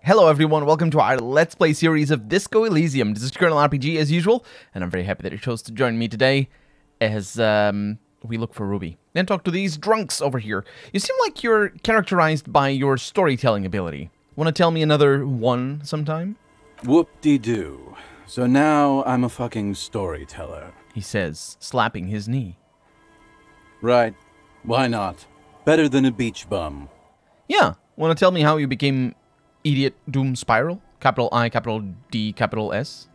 Hello everyone, welcome to our Let's Play series of Disco Elysium. This is Colonel RPG as usual, and I'm very happy that you chose to join me today as we look for Ruby and talk to these drunks over here. You seem like you're characterized by your storytelling ability. Want to tell me another one sometime? Whoop-de-doo. So now I'm a fucking storyteller, he says, slapping his knee. Right. Why not? Better than a beach bum. Yeah. Want to tell me how you became Idiot Doom Spiral? Capital I, capital D, capital S?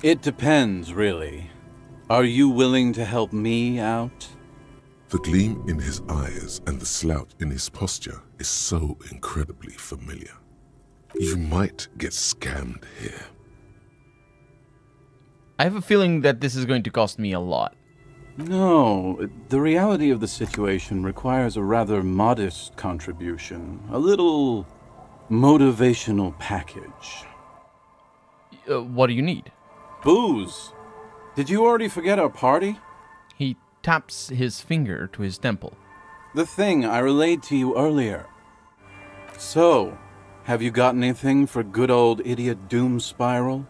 It depends, really. Are you willing to help me out? The gleam in his eyes and the slouch in his posture is so incredibly familiar. You might get scammed here. I have a feeling that this is going to cost me a lot. No, the reality of the situation requires a rather modest contribution. A little motivational package. What do you need? Booze. Did you already forget our party? He taps his finger to his temple. The thing I relayed to you earlier. So, have you got anything for good old Idiot Doom Spiral?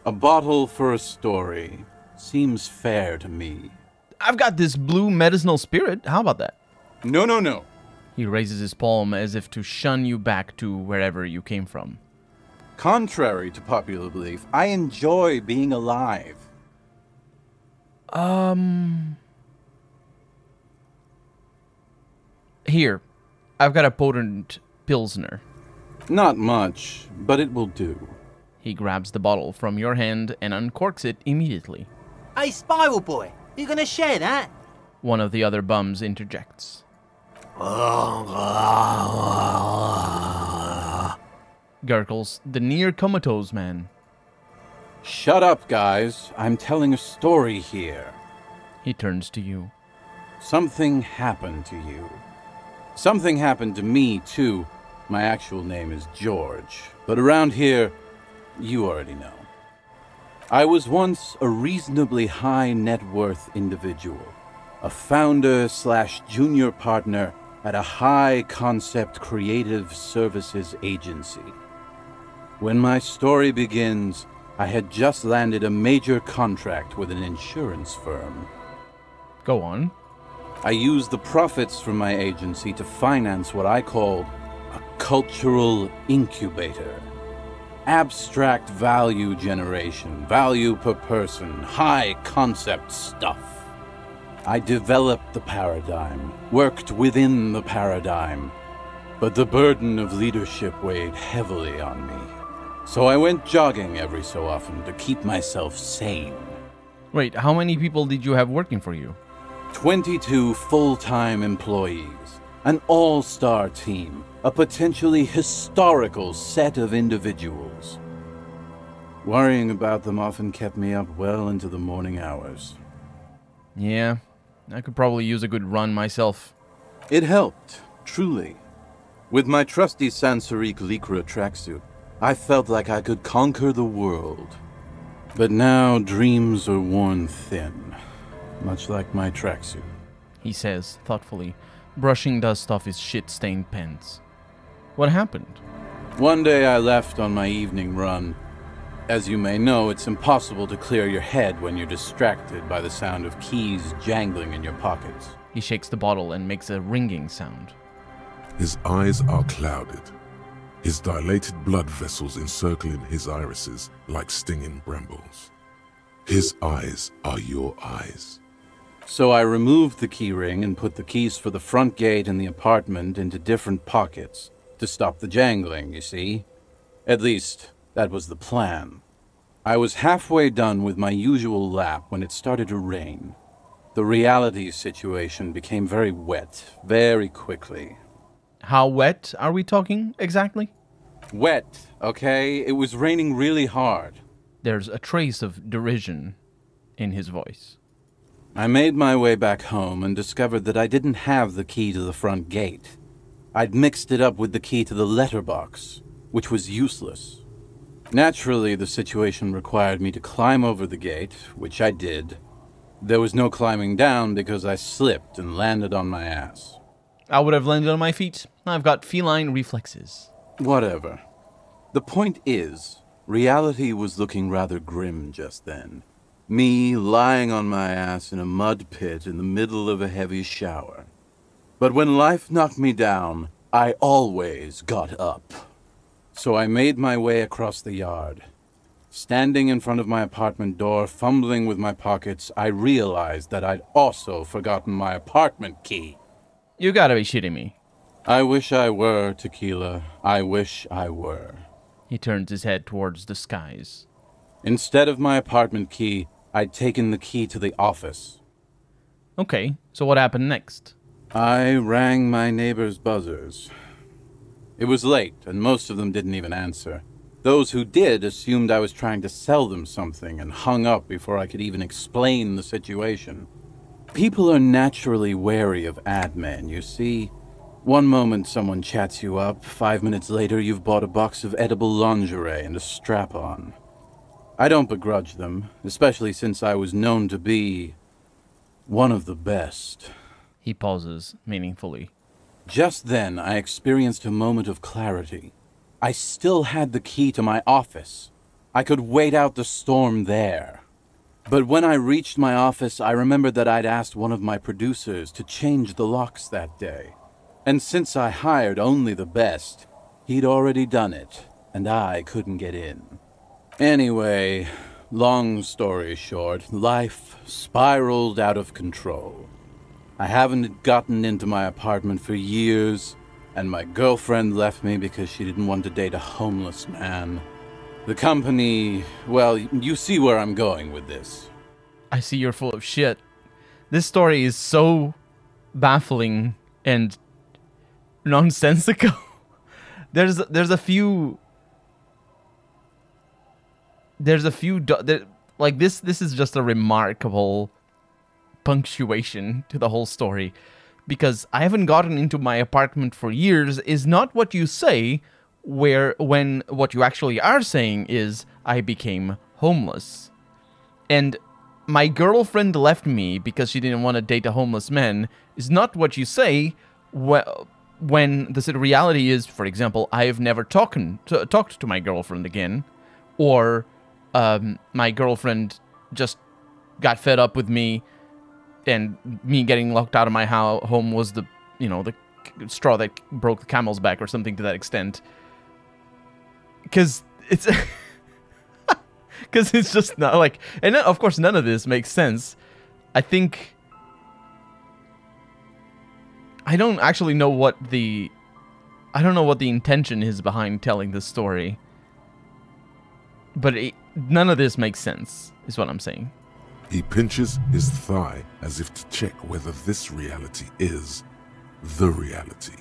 A bottle for a story. Seems fair to me. I've got this blue medicinal spirit. How about that? No. He raises his palm as if to shun you back to wherever you came from. Contrary to popular belief, I enjoy being alive. Here. I've got a potent Pilsner. Not much, but it will do. He grabs the bottle from your hand and uncorks it immediately. Hey, Spiral Boy, you gonna share that? One of the other bums interjects. Gurgles the near comatose man. Shut up, guys. I'm telling a story here. He turns to you. Something happened to you. Something happened to me, too. My actual name is George, but around here, you already know. I was once a reasonably high net worth individual, a founder/junior partner at a high-concept creative services agency. When my story begins, I had just landed a major contract with an insurance firm. Go on. I used the profits from my agency to finance what I called a cultural incubator. Abstract value generation, value per person, high-concept stuff. I developed the paradigm, worked within the paradigm, but the burden of leadership weighed heavily on me. So I went jogging every so often to keep myself sane. Wait, how many people did you have working for you? 22 full-time employees, an all-star team, a potentially historical set of individuals. Worrying about them often kept me up well into the morning hours. Yeah, I could probably use a good run myself. It helped, truly. With my trusty Sansarique Lycra tracksuit, I felt like I could conquer the world. But now dreams are worn thin, much like my tracksuit. He says, thoughtfully, brushing dust off his shit-stained pants. What happened? One day I left on my evening run. As you may know, it's impossible to clear your head when you're distracted by the sound of keys jangling in your pockets. He shakes the bottle and makes a ringing sound. His eyes are clouded, his dilated blood vessels encircling his irises like stinging brambles. His eyes are your eyes. So I removed the key ring and put the keys for the front gate and the apartment into different pockets to stop the jangling, you see? At least, that was the plan. I was halfway done with my usual lap when it started to rain. The reality situation became very wet, very quickly. How wet are we talking, exactly? Wet, okay? It was raining really hard. There's a trace of derision in his voice. I made my way back home and discovered that I didn't have the key to the front gate. I'd mixed it up with the key to the letterbox, which was useless. Naturally, the situation required me to climb over the gate, which I did. There was no climbing down because I slipped and landed on my ass. I would have landed on my feet. I've got feline reflexes. Whatever. The point is, reality was looking rather grim just then. Me lying on my ass in a mud pit in the middle of a heavy shower. But when life knocked me down, I always got up. So I made my way across the yard. Standing in front of my apartment door, fumbling with my pockets, I realized that I'd also forgotten my apartment key. You gotta be shitting me. I wish I were, Tequila. I wish I were. He turns his head towards the skies. Instead of my apartment key, I'd taken the key to the office. Okay, so what happened next? I rang my neighbor's buzzers. It was late, and most of them didn't even answer. Those who did assumed I was trying to sell them something and hung up before I could even explain the situation. People are naturally wary of ad men, you see. One moment someone chats you up, 5 minutes later you've bought a box of edible lingerie and a strap-on. I don't begrudge them, especially since I was known to be one of the best. He pauses meaningfully. Just then, I experienced a moment of clarity. I still had the key to my office. I could wait out the storm there. But when I reached my office, I remembered that I'd asked one of my producers to change the locks that day. And since I hired only the best, he'd already done it, and I couldn't get in. Anyway, long story short, life spiraled out of control. I haven't gotten into my apartment for years, and my girlfriend left me because she didn't want to date a homeless man. The company, well, you see where I'm going with this. I see you're full of shit. This story is so baffling and nonsensical. There's a few like this is just a remarkable punctuation to the whole story, because I haven't gotten into my apartment for years is not what you say, when what you actually are saying is I became homeless. And my girlfriend left me because she didn't want to date a homeless man is not what you say when the reality is, for example, I have never talked to my girlfriend again, or my girlfriend just got fed up with me, and me getting locked out of my home was the straw that broke the camel's back, or something to that extent. Because it's just not like, and of course none of this makes sense. I don't actually know what the intention is behind telling this story, but none of this makes sense, is what I'm saying. He pinches his thigh as if to check whether this reality is the reality.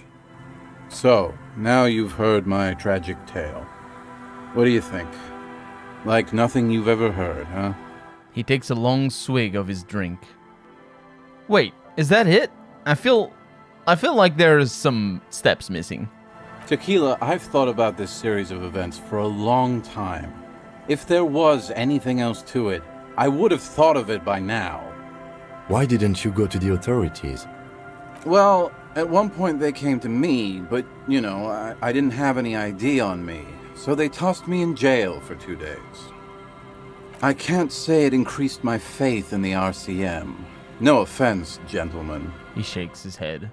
So, now you've heard my tragic tale. What do you think? Like nothing you've ever heard, huh? He takes a long swig of his drink. Wait, is that it? I feel like there's some steps missing. Tequila, I've thought about this series of events for a long time. If there was anything else to it, I would have thought of it by now. Why didn't you go to the authorities? Well, at one point they came to me, but, I didn't have any ID on me, so they tossed me in jail for 2 days. I can't say it increased my faith in the RCM. No offense, gentlemen. He shakes his head.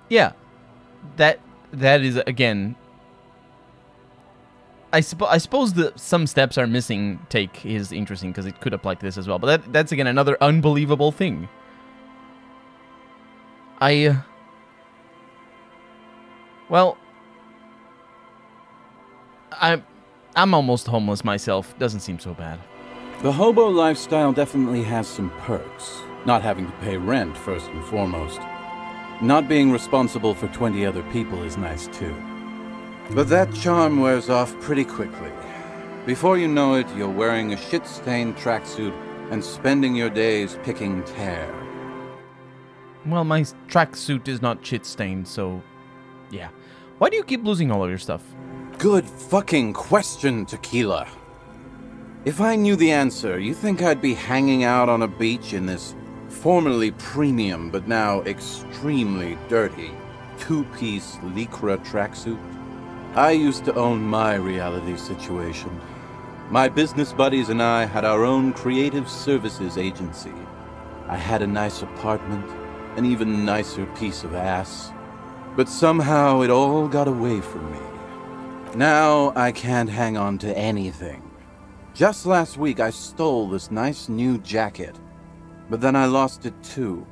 Yeah, that is, again, I suppose that some steps are missing take is interesting, because it could apply to this as well. But that's again another unbelievable thing. Well, I'm almost homeless myself. Doesn't seem so bad. The hobo lifestyle definitely has some perks. Not having to pay rent, first and foremost. Not being responsible for 20 other people is nice too. But that charm wears off pretty quickly. Before you know it, you're wearing a shit-stained tracksuit and spending your days picking tear. Well, my tracksuit is not shit-stained, so yeah. Why do you keep losing all of your stuff? Good fucking question, Tequila. If I knew the answer, you think I'd be hanging out on a beach in this formerly premium but now extremely dirty two-piece Lycra tracksuit? I used to own my reality situation. My business buddies and I had our own creative services agency. I had a nice apartment, an even nicer piece of ass. But somehow it all got away from me. Now I can't hang on to anything. Just last week I stole this nice new jacket, but then I lost it too.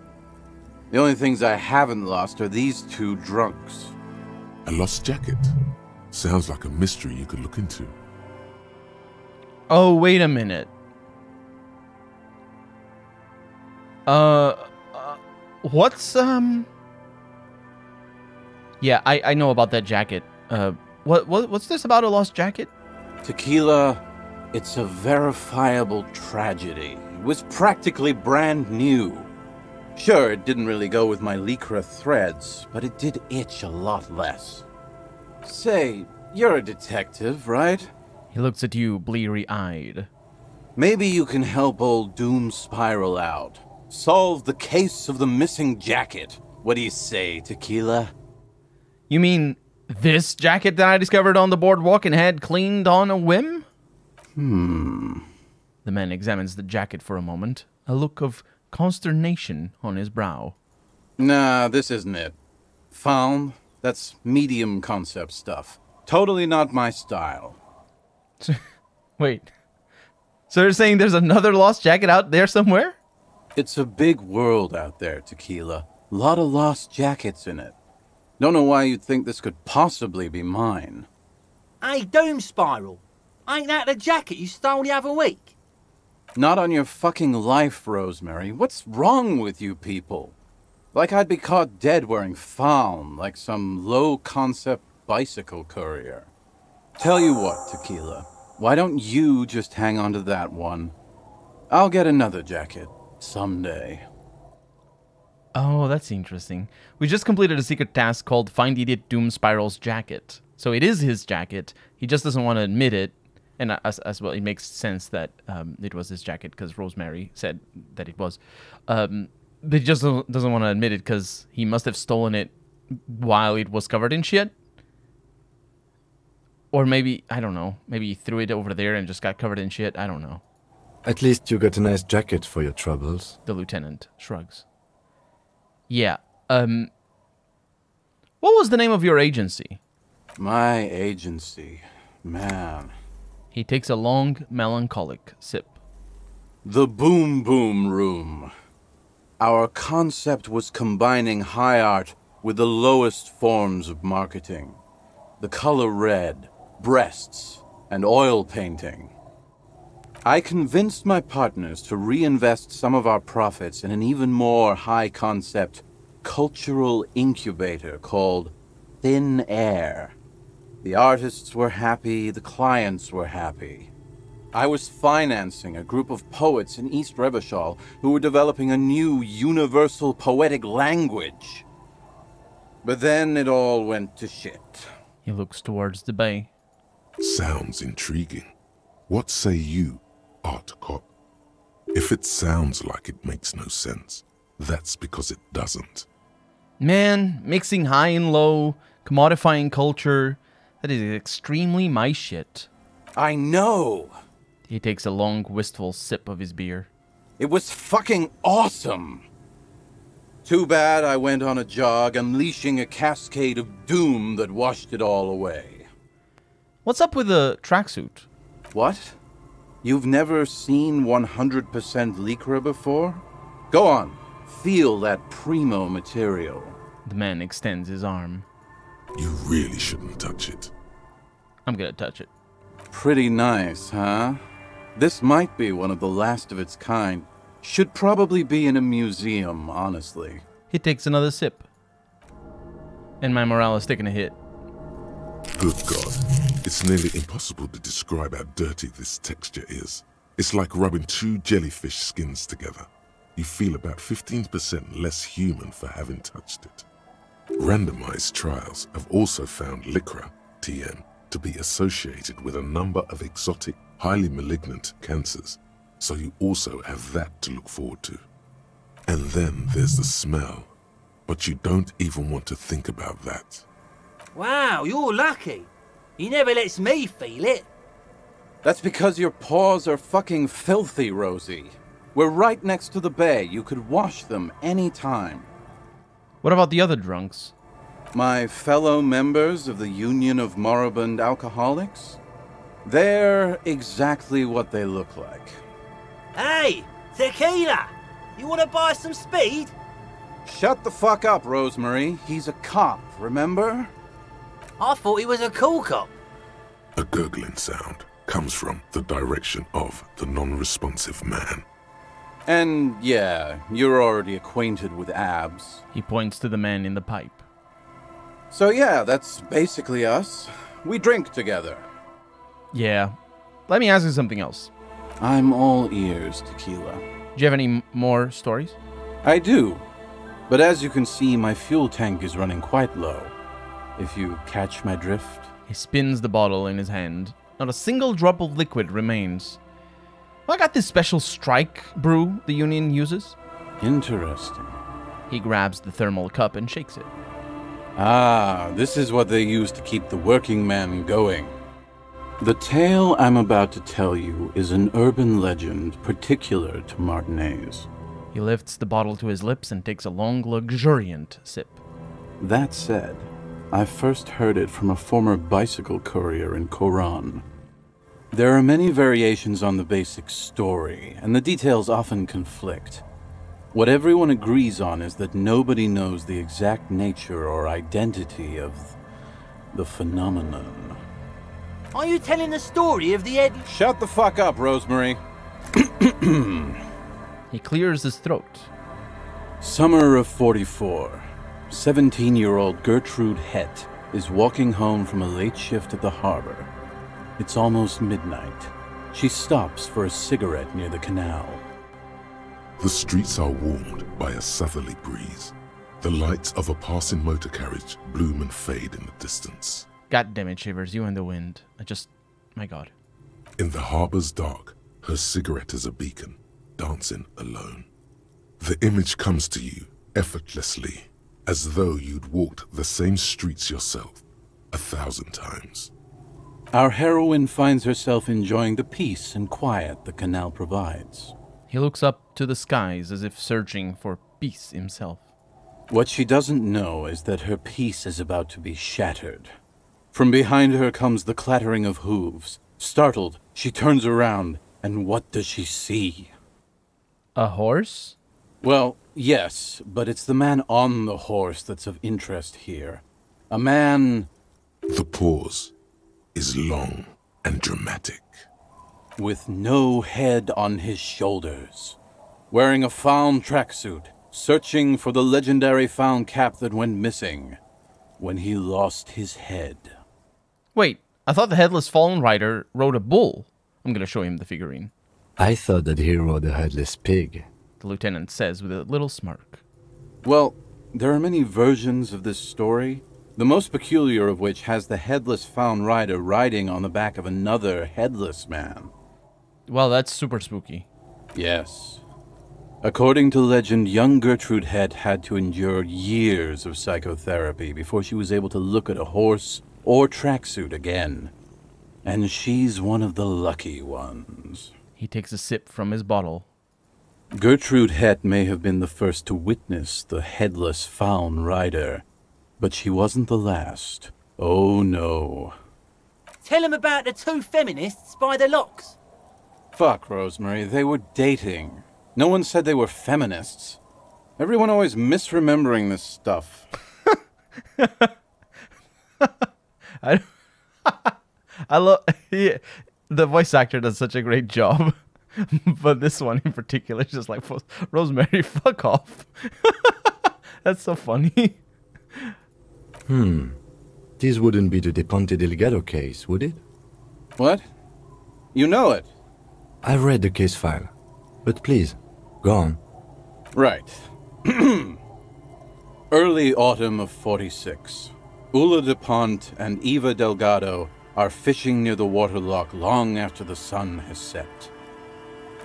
The only things I haven't lost are these two drunks. A lost jacket? Sounds like a mystery you could look into. Oh, wait a minute. What's, Yeah, I know about that jacket. What's this about a lost jacket? Tequila, it's a verifiable tragedy. It was practically brand new. Sure, it didn't really go with my lycra threads, but it did itch a lot less. Say, you're a detective, right? He looks at you bleary-eyed. Maybe you can help old Doom Spiral out. Solve the case of the missing jacket. What do you say, Tequila? You mean this jacket that I discovered on the boardwalk and had cleaned on a whim? The man examines the jacket for a moment, a look of consternation on his brow. Nah, this isn't it. Found? That's medium concept stuff. Totally not my style. Wait. So you're saying there's another lost jacket out there somewhere? It's a big world out there, Tequila. Lot of lost jackets in it. Don't know why you'd think this could possibly be mine. Hey, Doom Spiral. Ain't that the jacket you stole the other week? Not on your fucking life, Rosemary. What's wrong with you people? Like I'd be caught dead wearing fawn, like some low-concept bicycle courier. Tell you what, Tequila. Why don't you just hang on to that one? I'll get another jacket. Someday. Oh, that's interesting. We just completed a secret task called Find Idiot Doom Spiral's jacket. So it is his jacket. He just doesn't want to admit it. And as well, it makes sense that it was his jacket because Rosemary said that it was. But he just doesn't want to admit it because he must have stolen it while it was covered in shit. Or maybe, I don't know, maybe he threw it over there and just got covered in shit. I don't know. At least you got a nice jacket for your troubles. The lieutenant shrugs. Yeah. What was the name of your agency? My agency. Man. He takes a long, melancholic sip. The Boom Boom Room. Our concept was combining high art with the lowest forms of marketing. The color red, breasts, and oil painting. I convinced my partners to reinvest some of our profits in an even more high-concept cultural incubator called Thin Air. The artists were happy, the clients were happy. I was financing a group of poets in East Revachol who were developing a new universal poetic language. But then it all went to shit. He looks towards the bay. Sounds intriguing. What say you, Art Cop? If it sounds like it makes no sense, that's because it doesn't. Man, mixing high and low, commodifying culture, that is extremely my shit. I know! He takes a long, wistful sip of his beer. It was fucking awesome! Too bad I went on a jog, unleashing a cascade of doom that washed it all away. What's up with the tracksuit? What? You've never seen 100% Lycra before? Go on, feel that primo material. The man extends his arm. You really shouldn't touch it. I'm gonna touch it. Pretty nice, huh? This might be one of the last of its kind. Should probably be in a museum, honestly. He takes another sip. And my morale is taking a hit. Good God. It's nearly impossible to describe how dirty this texture is. It's like rubbing two jellyfish skins together. You feel about 15% less human for having touched it. Randomized trials have also found Lycra, TM, to be associated with a number of exotic, highly malignant cancers. So you also have that to look forward to. And then there's the smell. But you don't even want to think about that. Wow, you're lucky. He never lets me feel it. That's because your paws are fucking filthy, Rosie. We're right next to the bay. You could wash them any time. What about the other drunks? My fellow members of the Union of Moribund Alcoholics? They're exactly what they look like. Hey, tequila! You want to buy some speed? Shut the fuck up, Rosemary. He's a cop, remember? I thought he was a cool cop. A gurgling sound comes from the direction of the non-responsive man. And yeah, you're already acquainted with abs. He points to the man in the pipe. So yeah, that's basically us. We drink together. Yeah. Let me ask you something else. I'm all ears, Tequila. Do you have any more stories? I do. But as you can see, my fuel tank is running quite low. If you catch my drift. He spins the bottle in his hand. Not a single drop of liquid remains. Well, I got this special strike brew the Union uses. Interesting. He grabs the thermal cup and shakes it. Ah, this is what they use to keep the working man going. The tale I'm about to tell you is an urban legend particular to Martinez. He lifts the bottle to his lips and takes a long, luxuriant sip. That said, I first heard it from a former bicycle courier in Koran. There are many variations on the basic story, and the details often conflict. What everyone agrees on is that nobody knows the exact nature or identity of the phenomenon. Are you telling the story of the head? Shut the fuck up, Rosemary. He clears his throat. Summer of 44. 17-year-old Gertrude Hett is walking home from a late shift at the harbor. It's almost midnight. She stops for a cigarette near the canal. The streets are warmed by a southerly breeze. The lights of a passing motor carriage bloom and fade in the distance. God damn it, Shivers, you and the wind. My God. In the harbor's dark, her cigarette is a beacon, dancing alone. The image comes to you effortlessly, as though you'd walked the same streets yourself 1,000 times. Our heroine finds herself enjoying the peace and quiet the canal provides. He looks up to the skies as if searching for peace himself. What she doesn't know is that her peace is about to be shattered. From behind her comes the clattering of hooves. Startled, she turns around, and what does she see? A horse? Well, yes, but it's the man on the horse that's of interest here. A man The pause is long and dramatic. with no head on his shoulders, wearing a fawn tracksuit, searching for the legendary fawn cap that went missing when he lost his head. Wait, I thought the headless fallen rider rode a bull. I'm gonna show him the figurine. I thought that he rode a headless pig. The lieutenant says with a little smirk. Well, there are many versions of this story, the most peculiar of which has the headless fawn rider riding on the back of another headless man. Well, that's super spooky. Yes. According to legend, young Gertrude Hett had to endure years of psychotherapy before she was able to look at a horse or tracksuit again. And she's one of the lucky ones. He takes a sip from his bottle. Gertrude Hett may have been the first to witness the headless fawn rider, but she wasn't the last. Oh no. Tell him about the two feminists by the locks. Fuck, Rosemary, they were dating. No one said they were feminists. Everyone always misremembering this stuff. I love the voice actor does such a great job, but this one in particular is just like, Rosemary, fuck off. That's so funny. This wouldn't be the Ponte Delgado case, would it? What? You know it? I've read the case file. But please, go on. Right. Early autumn of 46. Ula DuPont and Eva Delgado are fishing near the waterlock long after the sun has set.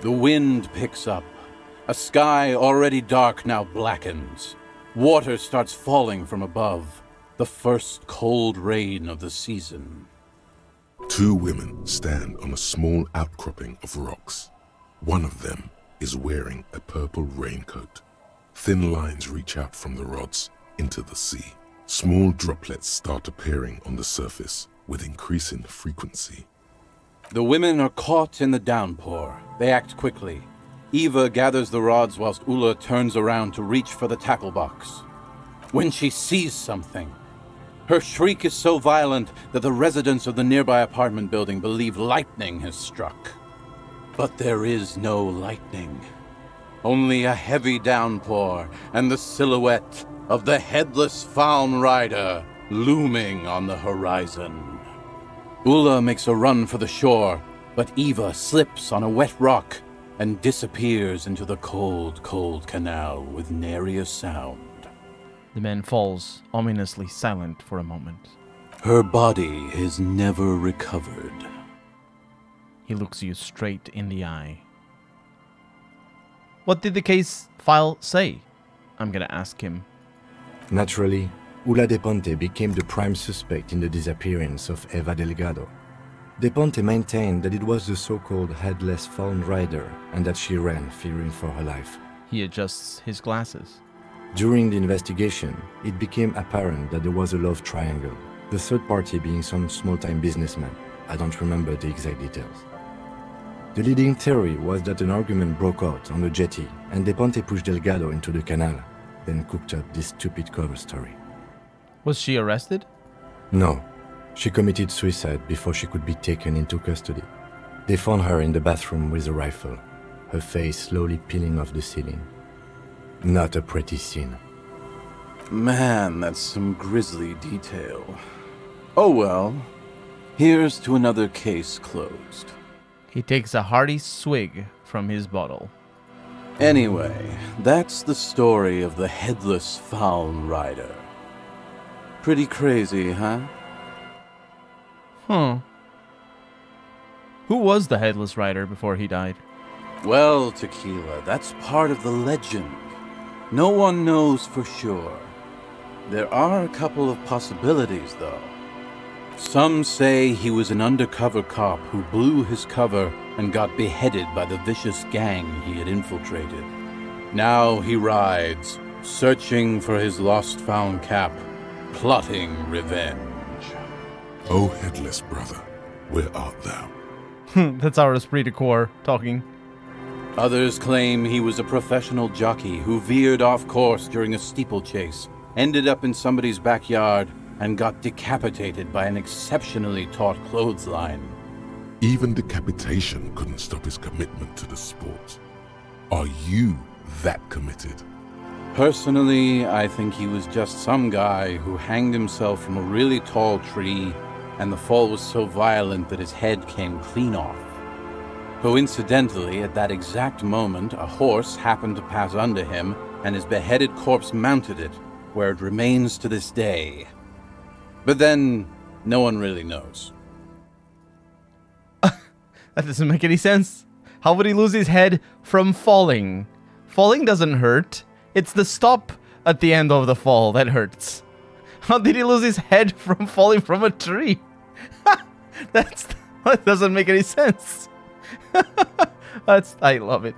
The wind picks up. A sky already dark now blackens. Water starts falling from above. The first cold rain of the season. Two women stand on a small outcropping of rocks. One of them is wearing a purple raincoat. Thin lines reach out from the rods into the sea. Small droplets start appearing on the surface with increasing frequency. The women are caught in the downpour. They act quickly. Eva gathers the rods whilst Ula turns around to reach for the tackle box. When she sees something, her shriek is so violent that the residents of the nearby apartment building believe lightning has struck. But there is no lightning. Only a heavy downpour and the silhouette of the headless Faun Rider looming on the horizon. Ula makes a run for the shore, but Eva slips on a wet rock and disappears into the cold, cold canal with nary a sound. The man falls, ominously silent for a moment. Her body is never recovered. He looks you straight in the eye. What did the case file say? I'm gonna ask him. Naturally, Ula De Ponte became the prime suspect in the disappearance of Eva Delgado. De Ponte maintained that it was the so-called headless Faun Rider and that she ran, fearing for her life. He adjusts his glasses. During the investigation, it became apparent that there was a love triangle, the third party being some small-time businessman. I don't remember the exact details. The leading theory was that an argument broke out on the jetty and De Ponte pushed Delgado into the canal, then cooked up this stupid cover story. Was she arrested? No. She committed suicide before she could be taken into custody. They found her in the bathroom with a rifle, her face slowly peeling off the ceiling. Not a pretty scene. Man, that's some grisly detail. Oh well. Here's to another case closed. He takes a hearty swig from his bottle. Anyway, that's the story of the headless Faun Rider. Pretty crazy, huh? Huh. Who was the headless rider before he died? Well, Tequila, that's part of the legend. No one knows for sure. There are a couple of possibilities, though. Some say he was an undercover cop who blew his cover and got beheaded by the vicious gang he had infiltrated. Now he rides, searching for his lost found cap, plotting revenge. O headless brother, where art thou? That's our esprit de corps talking. Others claim he was a professional jockey who veered off course during a steeplechase, ended up in somebody's backyard, and got decapitated by an exceptionally taut clothesline. Even decapitation couldn't stop his commitment to the sport. Are you that committed? Personally, I think he was just some guy who hanged himself from a really tall tree, and the fall was so violent that his head came clean off. Coincidentally, at that exact moment, a horse happened to pass under him, and his beheaded corpse mounted it, where it remains to this day. But then, no one really knows. That doesn't make any sense. How would he lose his head from falling? Falling doesn't hurt. It's the stop at the end of the fall that hurts. How did he lose his head from falling from a tree? That doesn't make any sense. I love it.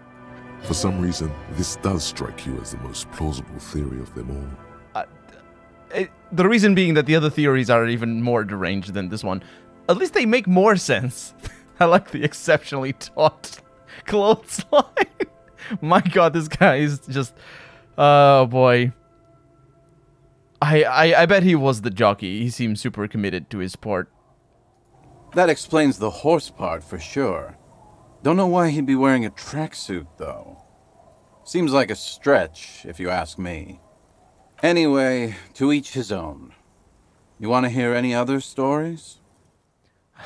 For some reason, this does strike you as the most plausible theory of them all. The reason being that the other theories are even more deranged than this one. At least they make more sense. I like the exceptionally taut clothesline. My god, this guy is just... Oh boy. I bet he was the jockey. He seems super committed to his sport. That explains the horse part for sure. Don't know why he'd be wearing a tracksuit, though. Seems like a stretch, if you ask me. Anyway, to each his own. You want to hear any other stories?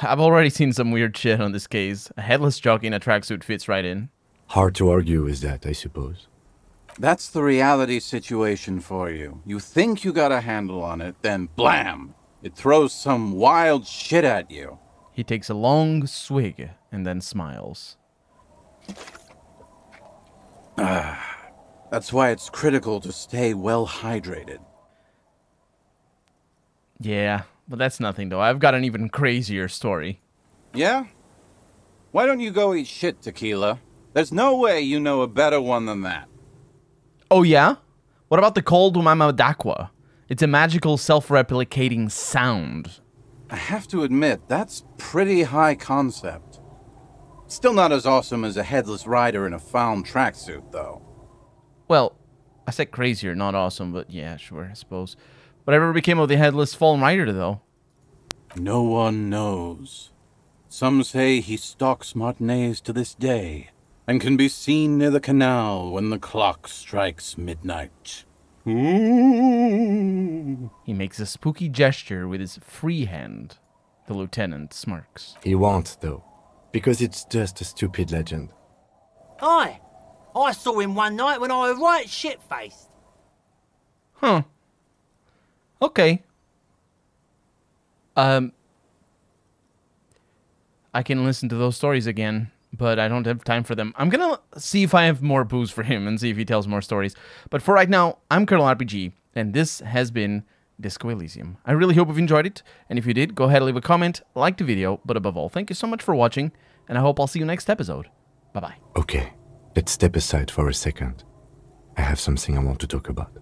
I've already seen some weird shit on this case. A headless jockey in a tracksuit fits right in. Hard to argue with that, I suppose. That's the reality situation for you. You think you got a handle on it, then blam! It throws some wild shit at you. He takes a long swig and then smiles. That's why it's critical to stay well hydrated. Yeah, but that's nothing though. I've got an even crazier story. Yeah? Why don't you go eat shit, Tequila? There's no way you know a better one than that. Oh, yeah? What about the cold Umama Dakwa? It's a magical self-replicating sound. I have to admit, that's pretty high concept. Still not as awesome as a headless rider in a found tracksuit, though. Well, I said crazier, not awesome, but yeah, sure, I suppose. Whatever became of the headless fallen rider, though? No one knows. Some say he stalks Martinez to this day, and can be seen near the canal when the clock strikes midnight. Ooh. He makes a spooky gesture with his free hand. The lieutenant smirks. He won't, though, because it's just a stupid legend. Aye. I saw him one night when I was right shit-faced. Huh. Okay. I can listen to those stories again, but I don't have time for them. I'm gonna see if I have more booze for him and see if he tells more stories. But for right now, I'm Colonel RPG, and this has been Disco Elysium. I really hope you've enjoyed it, and if you did, go ahead and leave a comment, like the video, but above all, thank you so much for watching, and I hope I'll see you next episode. Bye-bye. Okay, let's step aside for a second. I have something I want to talk about.